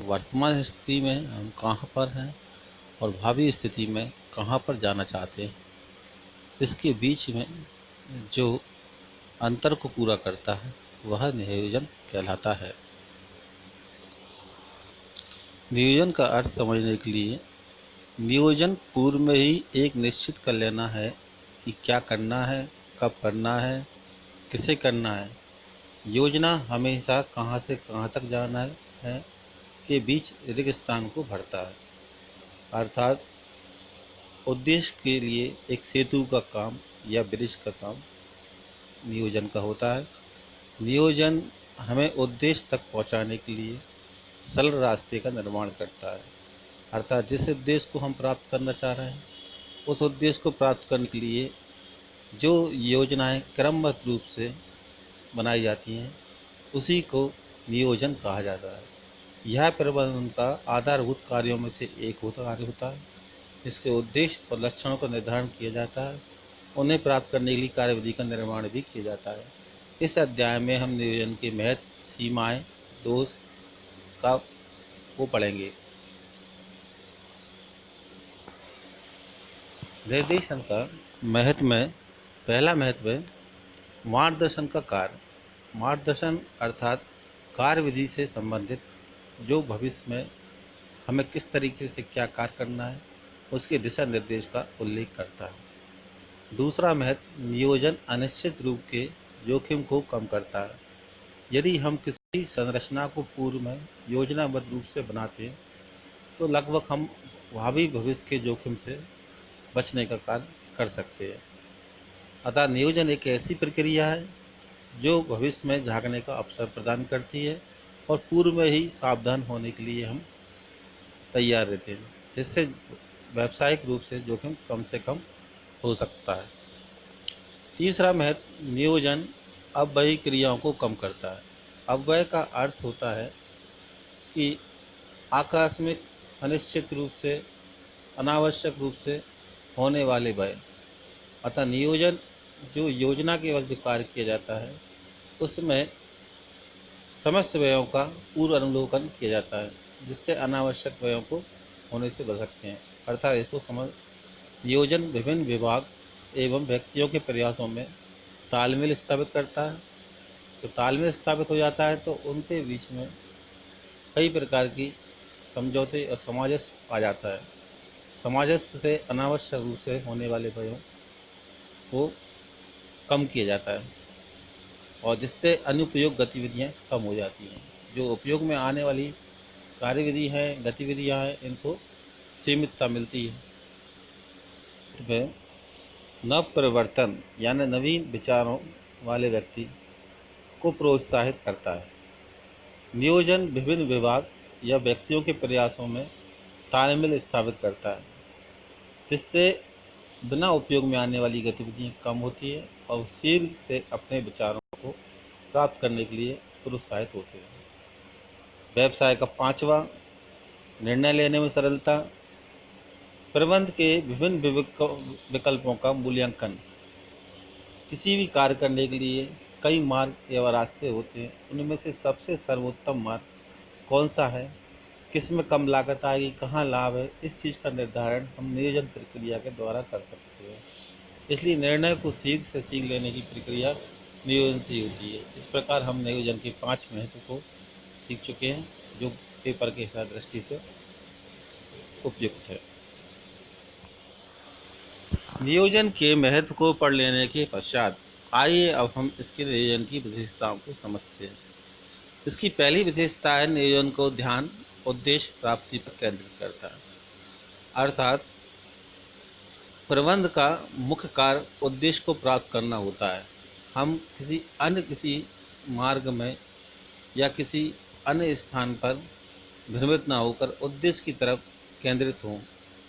वर्तमान स्थिति में हम कहाँ पर हैं और भावी स्थिति में कहाँ पर जाना चाहते हैं, इसके बीच में जो अंतर को पूरा करता है वह नियोजन कहलाता है। नियोजन का अर्थ समझने के लिए नियोजन पूर्व में ही एक निश्चित कर लेना है कि क्या करना है, कब करना है, किसे करना है। योजना हमेशा कहाँ से कहाँ तक जाना है के बीच रिक्त स्थान को भरता है। अर्थात उद्देश्य के लिए एक सेतु का काम या ब्रिज का काम नियोजन का होता है। नियोजन हमें उद्देश्य तक पहुंचाने के लिए सरल रास्ते का निर्माण करता है। अर्थात जिस उद्देश्य को हम प्राप्त करना चाह रहे हैं उस उद्देश्य को प्राप्त करने के लिए जो योजनाएं क्रमबद्ध रूप से बनाई जाती हैं उसी को नियोजन कहा जाता है। यह प्रबंधन का आधारभूत कार्यों में से एक कार्य होता है। इसके उद्देश्य और लक्षणों का निर्धारण किया जाता है, उन्हें प्राप्त करने के लिए कार्यविधि का निर्माण भी किया जाता है। इस अध्याय में हम नियोजन के महत्व, सीमाएं, दोष का वो पढ़ेंगे। निर्देशन का महत्व में पहला महत्व है मार्गदर्शन का कार्य। मार्गदर्शन अर्थात कार्यविधि से संबंधित जो भविष्य में हमें किस तरीके से क्या कार्य करना है उसके दिशा निर्देश का उल्लेख करता है। दूसरा महत्व नियोजन अनिश्चित रूप के जोखिम को कम करता है। यदि हम किसी संरचना को पूर्व में योजनाबद्ध रूप से बनाते हैं तो लगभग हम भावी भविष्य के जोखिम से बचने का कार्य कर सकते हैं। अतः नियोजन एक ऐसी प्रक्रिया है जो भविष्य में झांकने का अवसर प्रदान करती है और पूर्व में ही सावधान होने के लिए हम तैयार रहते हैं, जिससे व्यावसायिक रूप से कम हो सकता है। तीसरा महत्व नियोजन अपव्यय क्रियाओं को कम करता है। अपव्यय का अर्थ होता है कि आकस्मिक, अनिश्चित रूप से, अनावश्यक रूप से होने वाले व्यय। अतः नियोजन जो योजना केवल जो कार्य किया जाता है उसमें समस्त व्ययों का पूर्व अवलोकन किया जाता है, जिससे अनावश्यक व्ययों को होने से बच सकते हैं। अर्थात इसको समझ नियोजन विभिन्न विभाग एवं व्यक्तियों के प्रयासों में तालमेल स्थापित करता है। तो तालमेल स्थापित हो जाता है तो उनके बीच में कई प्रकार की समझौते और सामंजस्य आ जाता है। सामंजस्य से अनावश्यक रूप से होने वाले व्ययों को कम किया जाता है और जिससे अनुपयोग गतिविधियां कम हो जाती हैं। जो उपयोग में आने वाली कार्यविधि हैं, गतिविधियां हैं, इनको सीमितता मिलती है। वह नव परिवर्तन यानी नवीन विचारों वाले व्यक्ति को प्रोत्साहित करता है। नियोजन विभिन्न विभाग या व्यक्तियों के प्रयासों में तालमेल स्थापित करता है, जिससे बिना उपयोग में आने वाली गतिविधियां कम होती है और शीघ्र से अपने विचारों को प्राप्त करने के लिए प्रोत्साहित होते हैं। व्यवसाय का पांचवा, निर्णय लेने में सरलता। प्रबंध के विभिन्न विकल्पों का मूल्यांकन। किसी भी कार्य करने के लिए कई मार्ग या रास्ते होते हैं, उनमें से सबसे सर्वोत्तम मार्ग कौन सा है, किस में कम लागत आएगी, कहाँ लाभ है, इस चीज़ का निर्धारण हम नियोजन प्रक्रिया के द्वारा कर सकते हैं। इसलिए निर्णय को शीघ्र से शीघ्र लेने की प्रक्रिया नियोजन से ही होती है। इस प्रकार हम नियोजन के 5 महत्व को सीख चुके हैं जो पेपर के हिसाब दृष्टि से उपयुक्त है। नियोजन के महत्व को पढ़ लेने के पश्चात आइए अब हम इसके नियोजन की विशेषताओं को समझते हैं। इसकी पहली विशेषता है नियोजन को ध्यान उद्देश्य प्राप्ति पर केंद्रित करता है। अर्थात प्रबंध का मुख्य कार्य उद्देश्य को प्राप्त करना होता है। हम किसी मार्ग में या किसी अन्य स्थान पर भ्रमित न होकर उद्देश्य की तरफ केंद्रित हों,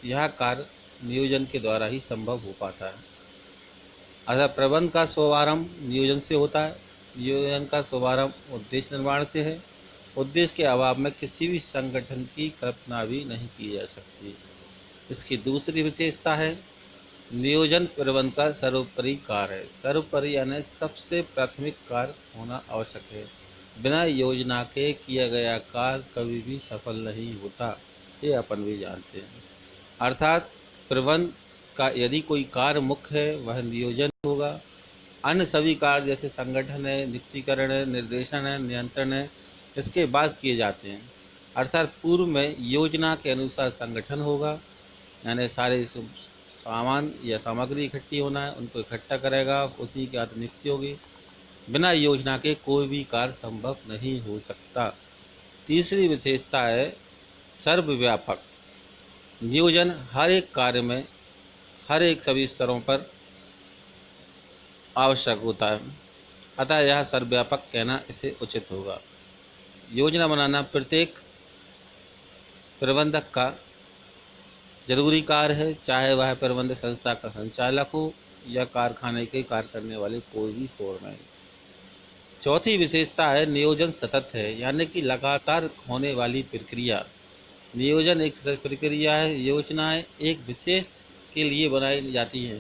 यह कार्य नियोजन के द्वारा ही संभव हो पाता है। अतः प्रबंध का शुभारंभ नियोजन से होता है। नियोजन का शुभारंभ उद्देश्य निर्माण से है। उद्देश्य के अभाव में किसी भी संगठन की कल्पना भी नहीं की जा सकती। इसकी दूसरी विशेषता है नियोजन प्रबंध का सर्वोपरि कार्य है। सर्वोपरि यानी सबसे प्राथमिक कार्य होना आवश्यक है। बिना योजना के किया गया कार्य कभी भी सफल नहीं होता, ये अपन भी जानते हैं। अर्थात प्रबंध का यदि कोई कार्य मुख्य है वह नियोजन होगा। अन्य सभी कार्य जैसे संगठन है, नियुक्तिकरण है, निर्देशन है, नियंत्रण है, इसके बाद किए जाते हैं। अर्थात पूर्व में योजना के अनुसार संगठन होगा, यानी सारे सामान या सामग्री इकट्ठी होना है, उनको इकट्ठा करेगा, उसी के बाद नियुक्ति होगी। बिना योजना के कोई भी कार्य संभव नहीं हो सकता। तीसरी विशेषता है सर्वव्यापक। नियोजन हर एक कार्य में, हर एक सभी स्तरों पर आवश्यक होता है, अतः यह सर्वव्यापक कहना इसे उचित होगा। योजना बनाना प्रत्येक प्रबंधक का जरूरी कार्य है, चाहे वह प्रबंध संस्था का संचालक हो या कारखाने के कार्य करने वाले कोई भी फोरमैन। चौथी विशेषता है नियोजन सतत है, यानी कि लगातार होने वाली प्रक्रिया। नियोजन एक सतत प्रक्रिया है। योजनाएं एक विशेष के लिए बनाई जाती हैं,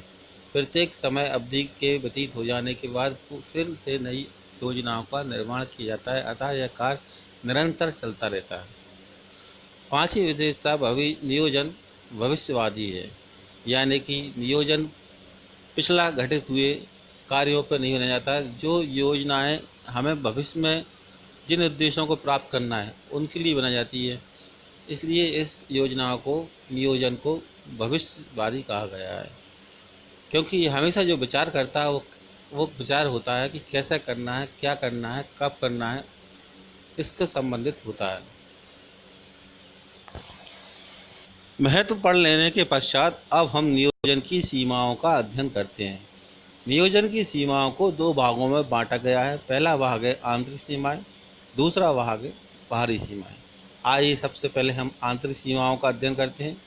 प्रत्येक समय अवधि के व्यतीत हो जाने के बाद फिर से नई योजनाओं का निर्माण किया जाता है, अतः यह कार्य निरंतर चलता रहता है। पांचवी विशेषता नियोजन भविष्यवादी है, यानी कि नियोजन पिछला घटित हुए कार्यों पर नहीं बनाया जाता। जो योजनाएं हमें भविष्य में जिन उद्देश्यों को प्राप्त करना है उनके लिए बनाई जाती है, इसलिए इस योजनाओं को, नियोजन को भविष्यवादी कहा गया है। क्योंकि ये हमेशा जो विचार करता है वो विचार होता है कि कैसे करना है, क्या करना है, कब करना है, इसके संबंधित होता है। महत्व पढ़ लेने के पश्चात अब हम नियोजन की सीमाओं का अध्ययन करते हैं। नियोजन की सीमाओं को दो भागों में बांटा गया है। पहला भाग है आंतरिक सीमाएं, दूसरा भाग है बाहरी सीमाएं। आइए सबसे पहले हम आंतरिक सीमाओं का अध्ययन करते हैं।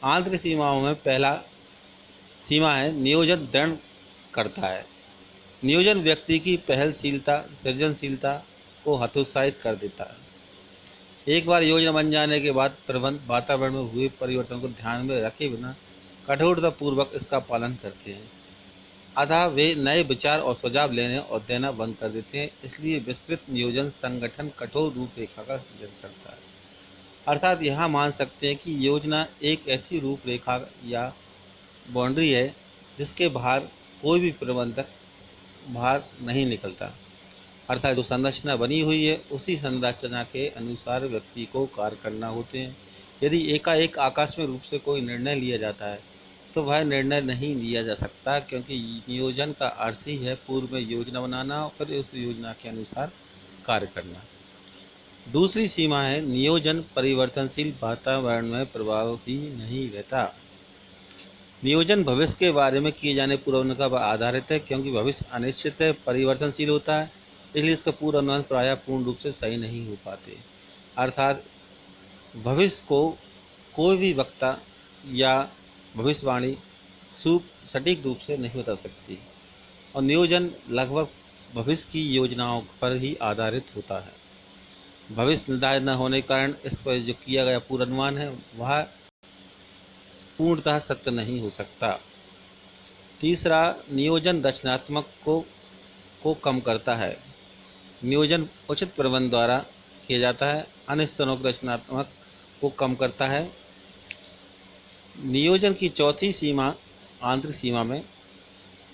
आंतरिक सीमाओं में पहला सीमा है नियोजन दृढ़ करता है। नियोजन व्यक्ति की पहलशीलता, सृजनशीलता को हतोत्साहित कर देता है। एक बार योजना बन जाने के बाद प्रबंध वातावरण में हुए परिवर्तन को ध्यान में रखे बिना कठोरतापूर्वक इसका पालन करते हैं, अतः वे नए विचार और सुझाव लेने और देना बंद कर देते हैं। इसलिए विस्तृत नियोजन संगठन कठोर रूपरेखा का सृजन करता है। अर्थात यहाँ मान सकते हैं कि योजना एक ऐसी रूपरेखा या बाउंड्री है जिसके बाहर कोई भी प्रबंधक बाहर नहीं निकलता। अर्थात जो संरचना बनी हुई है उसी संरचना के अनुसार व्यक्ति को कार्य करना होते हैं। यदि एकाएक आकस्मिक रूप से कोई निर्णय लिया जाता है तो वह निर्णय नहीं लिया जा सकता, क्योंकि नियोजन का अर्थ ही है पूर्व में योजना बनाना और फिर उस योजना के अनुसार कार्य करना। दूसरी सीमा है नियोजन परिवर्तनशील वातावरण में प्रभावी नहीं रहता। नियोजन भविष्य के बारे में किए जाने पूर्वानुमान पर आधारित है, क्योंकि भविष्य अनिश्चित है, परिवर्तनशील होता है, इसलिए इसका पूर्वानुमान प्रायः पूर्ण रूप से सही नहीं हो पाते। अर्थात भविष्य को कोई भी वक्ता या भविष्यवाणी सटीक रूप से नहीं बता सकती, और नियोजन लगभग भविष्य की योजनाओं पर ही आधारित होता है। भविष्य निर्धारित न होने के कारण इस पर जो किया गया पूर्वानुमान है वह पूर्णतः सत्य नहीं हो सकता। तीसरा, नियोजन रचनात्मक को कम करता है। नियोजन उचित प्रबंध द्वारा किया जाता है, अन्य स्तरों की रचनात्मक को कम करता है। नियोजन की चौथी सीमा आंतरिक सीमा में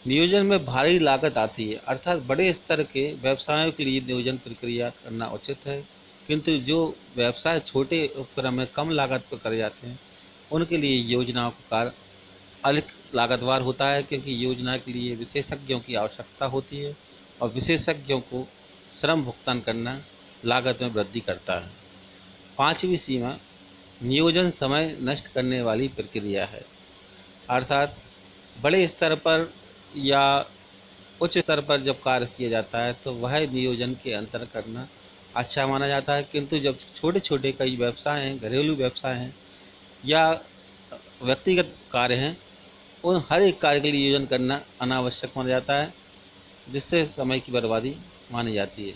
नियोजन में भारी लागत आती है। अर्थात बड़े स्तर के व्यवसायों के लिए नियोजन प्रक्रिया करना उचित है, किंतु जो व्यवसाय छोटे उपक्रम में कम लागत पर करे जाते हैं उनके लिए योजनाओं का कार्य अधिक लागतवार होता है, क्योंकि योजना के लिए विशेषज्ञों की आवश्यकता होती है और विशेषज्ञों को श्रम भुगतान करना लागत में वृद्धि करता है। पांचवी सीमा नियोजन समय नष्ट करने वाली प्रक्रिया है। अर्थात बड़े स्तर पर या उच्च स्तर पर जब कार्य किया जाता है तो वह नियोजन के अंतर करना अच्छा माना जाता है, किंतु जब छोटे छोटे कई व्यवसाय हैं, घरेलू व्यवसाय हैं या व्यक्तिगत कार्य हैं, उन हर एक कार्य के लिए नियोजन करना अनावश्यक माना जाता है, जिससे समय की बर्बादी मानी जाती है।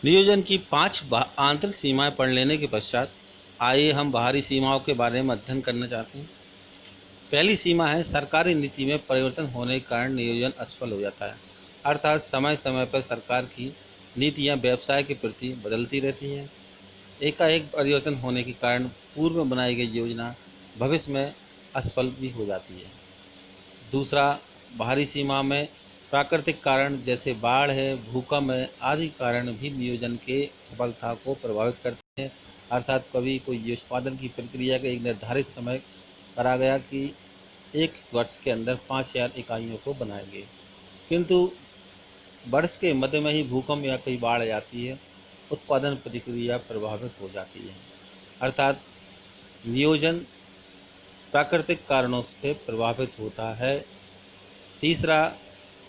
नियोजन की पांच आंतरिक सीमाएं पढ़ लेने के पश्चात आइए हम बाहरी सीमाओं के बारे में अध्ययन करना चाहते हैं। पहली सीमा है सरकारी नीति में परिवर्तन होने के कारण नियोजन असफल हो जाता है। अर्थात समय समय पर सरकार की नीतियाँ व्यवसाय के प्रति बदलती रहती हैं। एकाएक परिवर्तन होने के कारण पूर्व में बनाई गई योजना भविष्य में असफल भी हो जाती है। दूसरा, बाहरी सीमा में प्राकृतिक कारण जैसे बाढ़ है, भूकंप है आदि कारण भी नियोजन के सफलता को प्रभावित करते हैं। अर्थात कभी कोई उत्पादन की प्रक्रिया का एक निर्धारित समय करा गया कि 1 वर्ष के अंदर 5000 इकाइयों को बनाएंगे, किंतु वर्ष के मध्य में ही भूकंप या कई बाढ़ आ जाती है, उत्पादन प्रक्रिया प्रभावित हो जाती है। अर्थात नियोजन प्राकृतिक कारणों से प्रभावित होता है। तीसरा,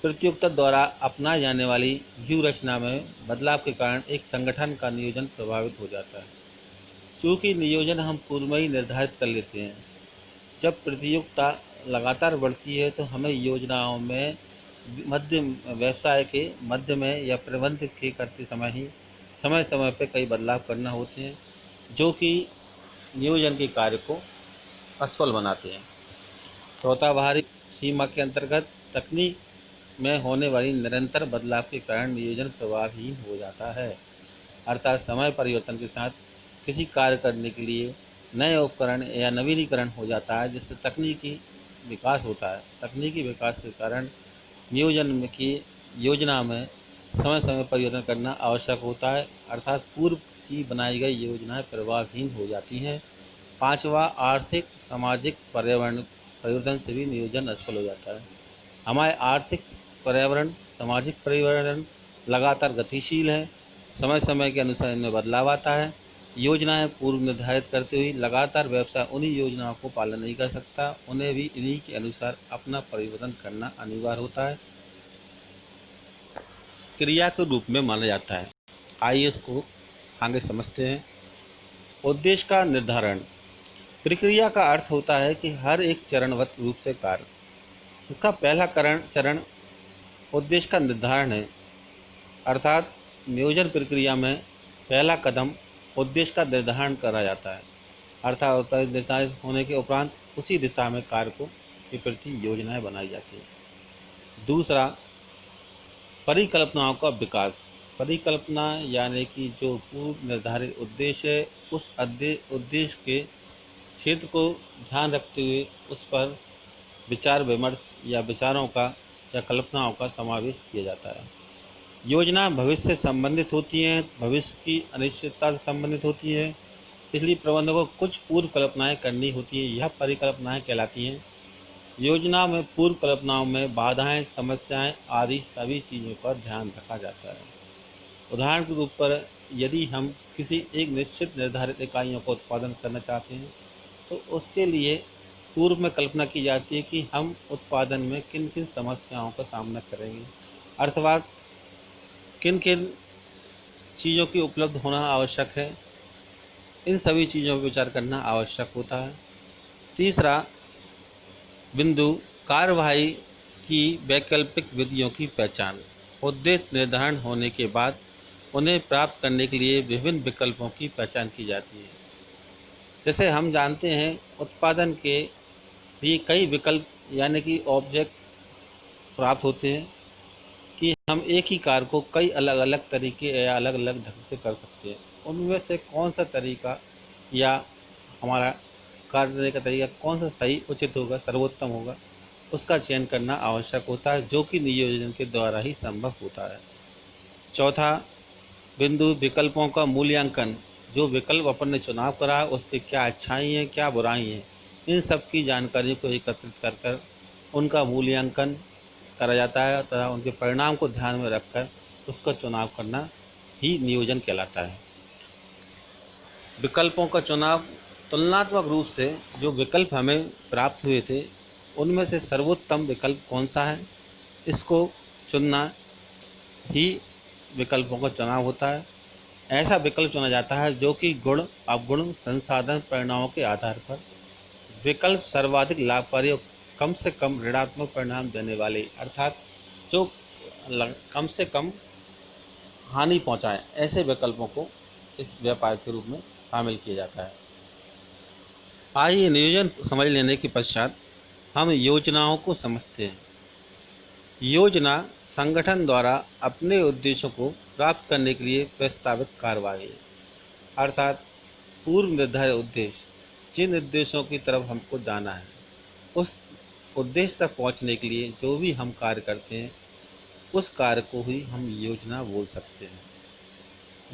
प्रतियोगिता द्वारा अपनाई जाने वाली व्यूह रचना में बदलाव के कारण एक संगठन का नियोजन प्रभावित हो जाता है। चूँकि नियोजन हम पूर्व में ही निर्धारित कर लेते हैं, जब प्रतियोगिता लगातार बढ़ती है तो हमें योजनाओं में मध्य व्यवसाय के मध्य में या प्रबंध के करते समय ही समय समय पर कई बदलाव करना होते हैं, जो कि नियोजन के कार्य को असफल बनाते हैं। चौथा, बाहरी सीमा के अंतर्गत तकनीक में होने वाली निरंतर बदलाव के कारण नियोजन प्रभावहीन हो जाता है। अर्थात समय परिवर्तन के साथ किसी कार्य करने के लिए नए उपकरण या नवीनीकरण हो जाता है, जिससे तकनीकी विकास होता है। तकनीकी विकास के कारण नियोजन में की योजना में समय समय परिवर्तन करना आवश्यक होता है, अर्थात पूर्व की बनाई गई योजनाएं प्रभावहीन हो जाती हैं। पांचवा, आर्थिक सामाजिक पर्यावरण परिवर्तन से भी नियोजन असफल हो जाता है। हमारे आर्थिक पर्यावरण सामाजिक पर्यावरण लगातार गतिशील है, समय समय के अनुसार इनमें बदलाव आता है। योजनाएं पूर्व निर्धारित करते हुए लगातार व्यवसाय उन्हीं योजनाओं को पालन नहीं कर सकता, उन्हें भी इन्हीं के अनुसार अपना परिवर्तन करना अनिवार्य होता है, क्रिया के रूप में माना जाता है। आइए इसको आगे समझते हैं। उद्देश्य का निर्धारण। प्रक्रिया का अर्थ होता है कि हर एक चरणबद्ध रूप से कार्य। इसका पहला चरण उद्देश्य का निर्धारण है, अर्थात नियोजन प्रक्रिया में पहला कदम उद्देश्य का निर्धारण करा जाता है। अर्थात निर्धारित होने के उपरांत उसी दिशा में कार्य को के प्रति योजनाएं बनाई जाती है। दूसरा, परिकल्पनाओं का विकास। परिकल्पना यानी कि जो पूर्व निर्धारित उद्देश्य है, उस उद्देश्य के क्षेत्र को ध्यान रखते हुए उस पर विचार विमर्श या विचारों का या कल्पनाओं का समावेश किया जाता है। योजना भविष्य से संबंधित होती हैं, भविष्य की अनिश्चितता से संबंधित होती है, इसलिए प्रबंधकों को कुछ पूर्व कल्पनाएं करनी होती हैं, यह परिकल्पनाएं कहलाती हैं। योजना में पूर्व कल्पनाओं में बाधाएं, समस्याएं आदि सभी चीज़ों पर ध्यान रखा जाता है। उदाहरण के रूप पर यदि हम किसी एक निश्चित निर्धारित इकाइयों का उत्पादन करना चाहते हैं, तो उसके लिए पूर्व में कल्पना की जाती है कि हम उत्पादन में किन किन समस्याओं का सामना करेंगे, अर्थात किन किन चीज़ों की उपलब्ध होना आवश्यक है, इन सभी चीज़ों पर विचार करना आवश्यक होता है। तीसरा बिंदु, कार्यवाही की वैकल्पिक विधियों की पहचान। उद्देश्य निर्धारण होने के बाद उन्हें प्राप्त करने के लिए विभिन्न विकल्पों की पहचान की जाती है। जैसे हम जानते हैं, उत्पादन के भी कई विकल्प यानी कि ऑब्जेक्ट प्राप्त होते हैं कि हम एक ही कार्य को कई अलग अलग तरीके या अलग अलग ढंग से कर सकते हैं। उनमें से कौन सा तरीका या हमारा कार्य करने का तरीका कौन सा सही उचित होगा, सर्वोत्तम होगा, उसका चयन करना आवश्यक होता है, जो कि नियोजन के द्वारा ही संभव होता है। चौथा बिंदु, विकल्पों का मूल्यांकन। जो विकल्प अपन ने चुनाव करा है उसके क्या अच्छाई हैं, क्या बुराई हैं, इन सब की जानकारी को एकत्रित कर कर उनका मूल्यांकन करा जाता है तथा उनके परिणाम को ध्यान में रखकर उसका चुनाव करना ही नियोजन कहलाता है। विकल्पों का चुनाव। तुलनात्मक रूप से जो विकल्प हमें प्राप्त हुए थे उनमें से सर्वोत्तम विकल्प कौन सा है, इसको चुनना ही विकल्पों का चुनाव होता है। ऐसा विकल्प चुना जाता है जो कि गुण, अवगुण, संसाधन, परिणामों के आधार पर विकल्प सर्वाधिक लाभकारी और कम से कम ऋणात्मक परिणाम देने वाले, अर्थात जो कम से कम हानि पहुंचाएं, ऐसे विकल्पों को इस व्यापार के रूप में शामिल किया जाता है। आइए नियोजन समझ लेने के पश्चात हम योजनाओं को समझते हैं। योजना संगठन द्वारा अपने उद्देश्यों को प्राप्त करने के लिए प्रस्तावित कार्रवाई, अर्थात पूर्व निर्धारित उद्देश्य। जिन उद्देश्यों की तरफ हमको जाना है, उस उद्देश्य तक पहुंचने के लिए जो भी हम कार्य करते हैं, उस कार्य को ही हम योजना बोल सकते हैं।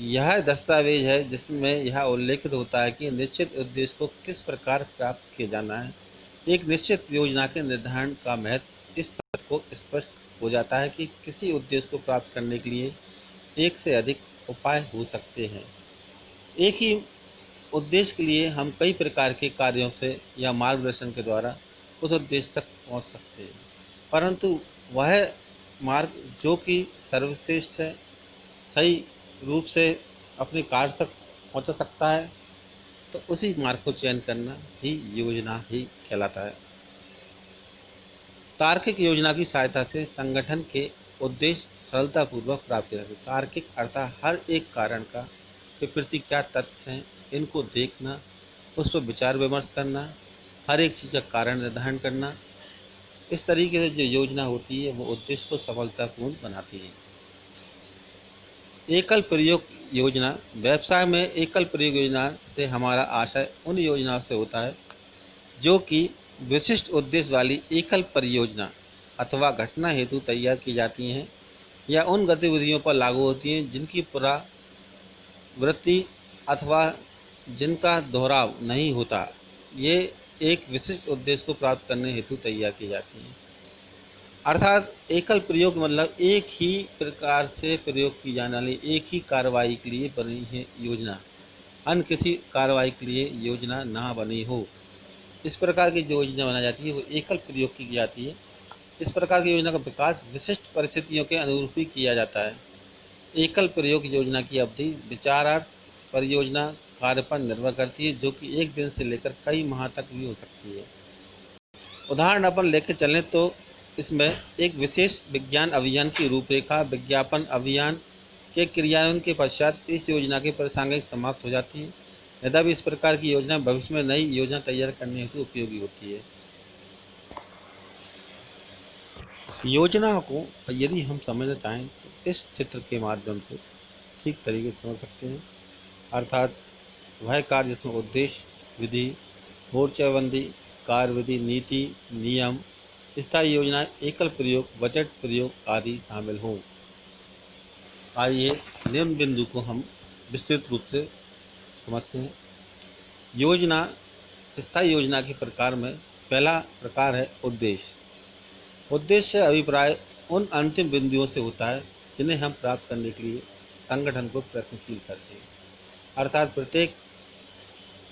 यह दस्तावेज है जिसमें यह उल्लेखित होता है कि निश्चित उद्देश्य को किस प्रकार प्राप्त किया जाना है। एक निश्चित योजना के निर्धारण का महत्व इस तथ्य को स्पष्ट हो जाता है कि किसी उद्देश्य को प्राप्त करने के लिए एक से अधिक उपाय हो सकते हैं। एक ही उद्देश्य के लिए हम कई प्रकार के कार्यों से या मार्गदर्शन के द्वारा उस उद्देश्य तक पहुंच सकते हैं, परंतु वह मार्ग जो कि सर्वश्रेष्ठ है, सही रूप से अपने कार्य तक पहुंचा सकता है, तो उसी मार्ग को चयन करना ही योजना ही कहलाता है। तार्किक योजना की सहायता से संगठन के उद्देश्य सरलतापूर्वक प्राप्त किया जा सकता है। तार्किक अर्थात हर एक कारण का के प्रति क्या तथ्य हैं, इनको देखना, उस पर विचार विमर्श करना, हर एक चीज़ का कारण निर्धारण करना। इस तरीके से जो योजना होती है वो उद्देश्य को सफलतापूर्ण बनाती है। एकल प्रयोग योजना। व्यवसाय में एकल प्रयोग योजना से हमारा आशय उन योजनाओं से होता है जो कि विशिष्ट उद्देश्य वाली एकल परियोजना अथवा घटना हेतु तैयार की जाती हैं या उन गतिविधियों पर लागू होती हैं जिनकी पुनरावृत्ति अथवा जिनका दोहराव नहीं होता। ये एक विशिष्ट उद्देश्य को प्राप्त करने हेतु तैयार की जाती हैं। अर्थात एकल प्रयोग मतलब एक ही प्रकार से प्रयोग की जाने वाली एक ही कार्रवाई के लिए बनी है योजना, अन्य किसी कार्रवाई के लिए योजना ना बनी हो। इस प्रकार की जो योजना बनाई जाती है वो एकल प्रयोग की जाती है। इस प्रकार की योजना का विकास विशिष्ट परिस्थितियों के अनुरूप ही किया जाता है। एकल प्रयोग योजना की अवधि विचारार्थ परियोजना कार्य पर निर्भर करती है, जो कि एक दिन से लेकर कई माह तक भी हो सकती है। उदाहरण अपन लेकर चलें तो इसमें एक विशेष विज्ञान अभियान की रूपरेखा विज्ञापन अभियान के क्रियान्वयन के पश्चात इस योजना की प्रासंगिक समाप्त हो जाती है। यद्यपि इस प्रकार की योजना भविष्य में नई योजना तैयार करने हेतु उपयोगी होती है। योजना को यदि हम समझना चाहें तो इस चित्र के माध्यम से ठीक तरीके से समझ सकते हैं। अर्थात वह कार्य जिसमें उद्देश्य, विधि, मोर्चाबंदी, कार्यविधि, नीति, नियम, स्थायी योजना, एकल प्रयोग, बजट प्रयोग आदि शामिल हों। आइए निम्न बिंदु को हम विस्तृत रूप से समझते हैं। योजना। स्थायी योजना के प्रकार में पहला प्रकार है उद्देश्य। उद्देश्य अभिप्राय उन अंतिम बिंदुओं से होता है जिन्हें हम प्राप्त करने के लिए संगठन को प्रयत्नशील करते हैं। अर्थात प्रत्येक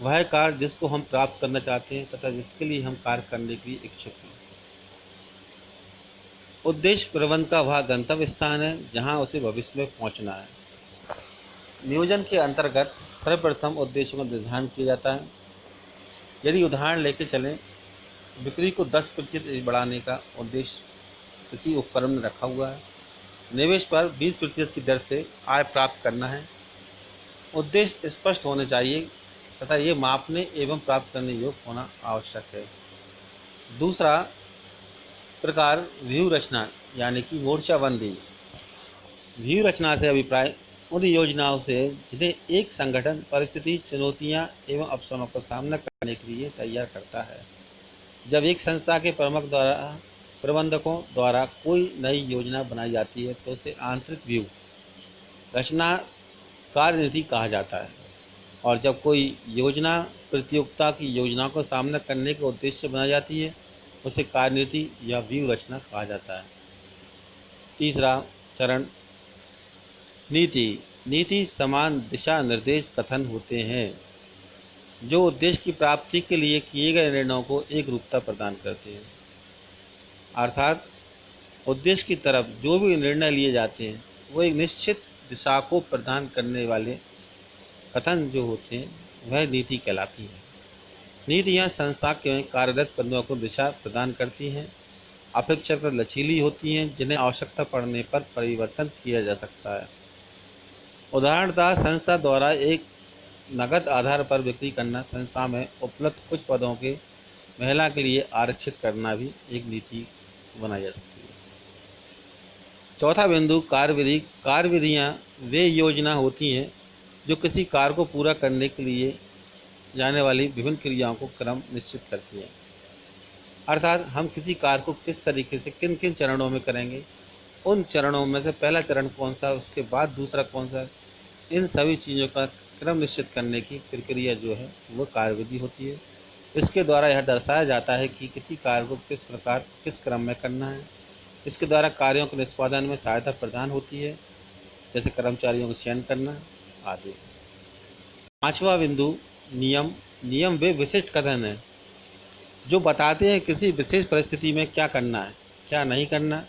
वह कार्य जिसको हम प्राप्त करना चाहते हैं तथा जिसके लिए हम कार्य करने के लिए इच्छुक हैं। उद्देश्य प्रबंध का वह गंतव्य स्थान है जहां उसे भविष्य में पहुंचना है। नियोजन के अंतर्गत सर्वप्रथम उद्देश्य का निर्धारण किया जाता है। यदि उदाहरण लेके चलें, बिक्री को 10% बढ़ाने का उद्देश्य किसी उपक्रम में रखा हुआ है। निवेश पर 20% की दर से आय प्राप्त करना है। उद्देश्य स्पष्ट होने चाहिए तथा ये मापने एवं प्राप्त करने योग्य होना आवश्यक है। दूसरा प्रकार व्यू रचना यानी कि मोर्चाबंदी। व्यू रचना से अभिप्राय उन योजनाओं से जिन्हें एक संगठन परिस्थिति, चुनौतियां एवं अवसरों का सामना करने के लिए तैयार करता है। जब एक संस्था के प्रबंधकों द्वारा कोई नई योजना बनाई जाती है तो उसे आंतरिक व्यू रचना कार्यनीति कहा जाता है। और जब कोई योजना प्रतियोगिता की योजना को सामना करने के उद्देश्य से बनाई जाती है उसे कार्यनीति या व्यू रचना कहा जाता है। तीसरा चरण नीति। नीति समान दिशा निर्देश कथन होते हैं जो उद्देश्य की प्राप्ति के लिए किए गए निर्णयों को एक रूपता प्रदान करते हैं। अर्थात उद्देश्य की तरफ जो भी निर्णय लिए जाते हैं वो एक निश्चित दिशा को प्रदान करने वाले कथन जो होते हैं वह नीति कहलाती है। नीतियाँ संस्था के कार्यरत पदों को दिशा प्रदान करती हैं, अपेक्षाकृत लचीली होती हैं, जिन्हें आवश्यकता पड़ने पर परिवर्तन किया जा सकता है। उदाहरणतः संस्था द्वारा एक नकद आधार पर बिक्री करना, संस्था में उपलब्ध कुछ पदों के महिला के लिए आरक्षित करना भी एक नीति बनाई जा सकती है। चौथा बिंदु कार्य विधि। कार्य विधियाँ वे योजना होती हैं जो किसी कार्य को पूरा करने के लिए जाने वाली विभिन्न क्रियाओं को क्रम निश्चित करती हैं। अर्थात हम किसी कार्य को किस तरीके से किन किन चरणों में करेंगे, उन चरणों में से पहला चरण कौन सा, उसके बाद दूसरा कौन सा, इन सभी चीज़ों का क्रम निश्चित करने की प्रक्रिया जो है वो कार्य विधि होती है। इसके द्वारा यह दर्शाया जाता है कि किसी कार्य को किस प्रकार किस क्रम में करना है। इसके द्वारा कार्यों के निष्पादन में सहायता प्रदान होती है, जैसे कर्मचारियों का चयन करना आदि। पांचवा बिंदु नियम। नियम वे विशिष्ट कथन हैं जो बताते हैं किसी विशेष परिस्थिति में क्या करना है, क्या नहीं करना।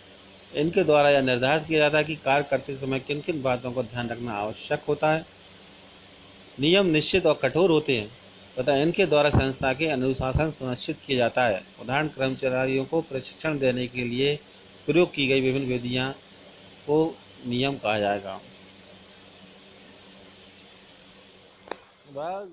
इनके द्वारा यह निर्धारित किया जाता है कि कार्य करते समय किन किन बातों का ध्यान रखना आवश्यक होता है। नियम निश्चित और कठोर होते हैं तथा इनके द्वारा संस्था के अनुशासन सुनिश्चित किया जाता है। उदाहरण, कर्मचारियों को प्रशिक्षण देने के लिए प्रयोग की गई विभिन्न विधियां को नियम कहा जाएगा। बस